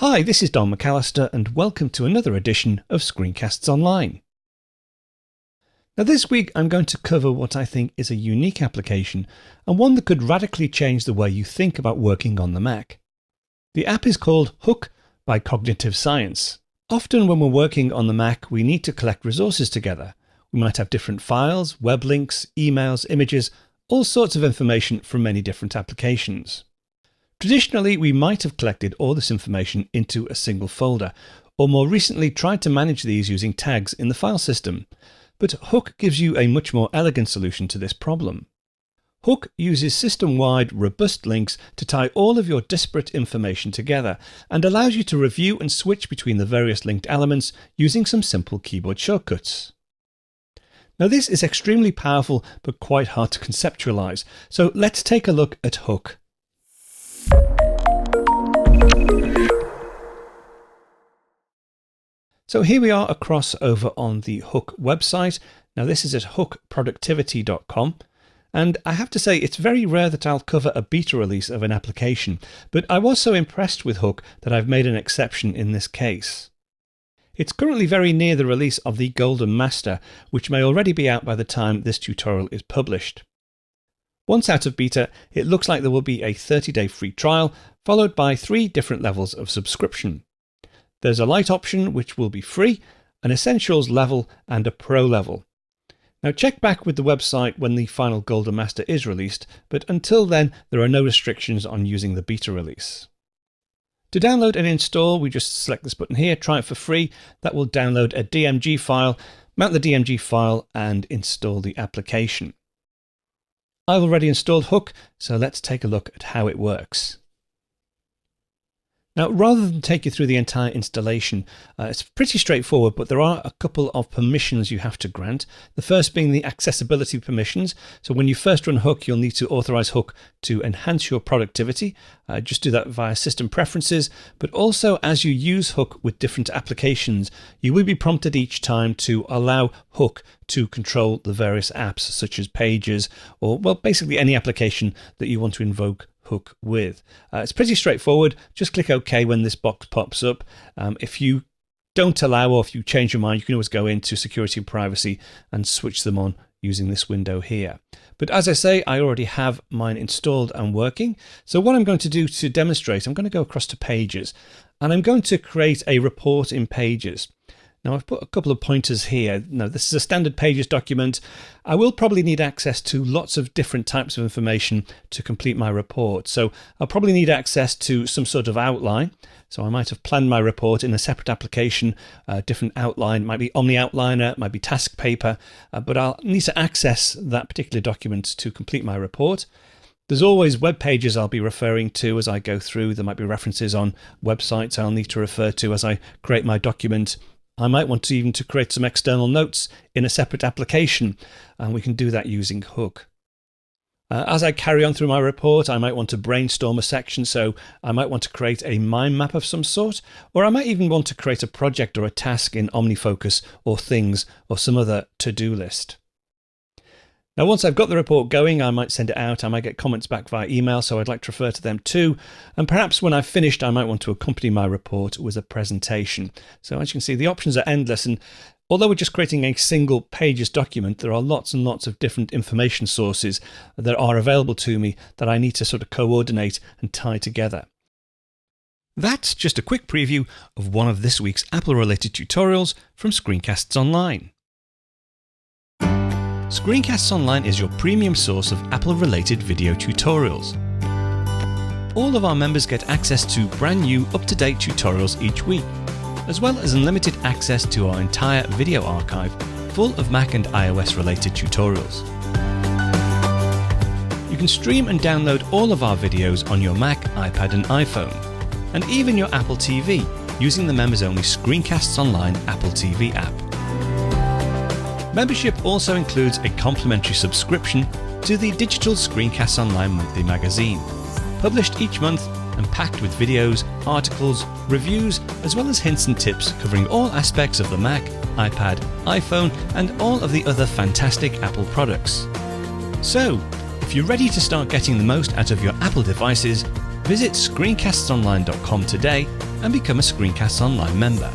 Hi, this is Don McAllister and welcome to another edition of Screencasts Online. Now this week I'm going to cover what I think is a unique application and one that could radically change the way you think about working on the Mac. The app is called Hook by Cognitive Science. Often when we're working on the Mac we need to collect resources together. We might have different files, web links, emails, images, all sorts of information from many different applications. Traditionally, we might have collected all this information into a single folder, or more recently tried to manage these using tags in the file system. But Hook gives you a much more elegant solution to this problem. Hook uses system-wide robust links to tie all of your disparate information together and allows you to review and switch between the various linked elements using some simple keyboard shortcuts. Now this is extremely powerful but quite hard to conceptualize, so let's take a look at Hook. So here we are across over on the Hook website. Now this is at hookproductivity.com. And I have to say it's very rare that I'll cover a beta release of an application, but I was so impressed with Hook that I've made an exception in this case. It's currently very near the release of the Golden Master, which may already be out by the time this tutorial is published. Once out of beta, it looks like there will be a 30-day free trial, followed by 3 different levels of subscription. There's a light option, which will be free, an essentials level, and a pro level. Now check back with the website when the final Golden Master is released, but until then, there are no restrictions on using the beta release. To download and install, we just select this button here, try it for free. That will download a DMG file, mount the DMG file, and install the application. I've already installed Hook, so let's take a look at how it works. Now, rather than take you through the entire installation, it's pretty straightforward, but there are a couple of permissions you have to grant. The first being the accessibility permissions. So when you first run Hook, you'll need to authorize Hook to enhance your productivity. Just do that via system preferences, but also as you use Hook with different applications, you will be prompted each time to allow Hook to control the various apps such as Pages or, well, basically any application that you want to invoke Hook with. It's pretty straightforward. Just click OK when this box pops up. If you don't allow or if you change your mind, you can always go into security and privacy and switch them on using this window here. But as I say, I already have mine installed and working. So what I'm going to do to demonstrate, I'm going to go across to Pages and I'm going to create a report in Pages. Now I've put a couple of pointers here. Now this is a standard Pages document. I will probably need access to lots of different types of information to complete my report. So I'll probably need access to some sort of outline. So I might have planned my report in a separate application, different outline, might be Omni Outliner, might be Task Paper, but I'll need to access that particular document to complete my report. There's always web pages I'll be referring to as I go through. There might be references on websites I'll need to refer to as I create my document. I might want to even create some external notes in a separate application, and we can do that using Hook. As I carry on through my report, I might want to brainstorm a section, so I might want to create a mind map of some sort, or I might even want to create a project or a task in OmniFocus or Things or some other to-do list. Now, once I've got the report going, I might send it out. I might get comments back via email, so I'd like to refer to them too. And perhaps when I've finished, I might want to accompany my report with a presentation. So as you can see, the options are endless. And although we're just creating a single Pages document, there are lots and lots of different information sources that are available to me that I need to sort of coordinate and tie together. That's just a quick preview of one of this week's Apple-related tutorials from Screencasts Online. Screencasts Online is your premium source of Apple-related video tutorials. All of our members get access to brand new, up-to-date tutorials each week, as well as unlimited access to our entire video archive full of Mac and iOS-related tutorials. You can stream and download all of our videos on your Mac, iPad and iPhone, and even your Apple TV using the members-only Screencasts Online Apple TV app. Membership also includes a complimentary subscription to the digital Screencasts Online monthly magazine, published each month and packed with videos, articles, reviews, as well as hints and tips covering all aspects of the Mac, iPad, iPhone, and all of the other fantastic Apple products. So, if you're ready to start getting the most out of your Apple devices, visit screencastsonline.com today and become a Screencasts Online member.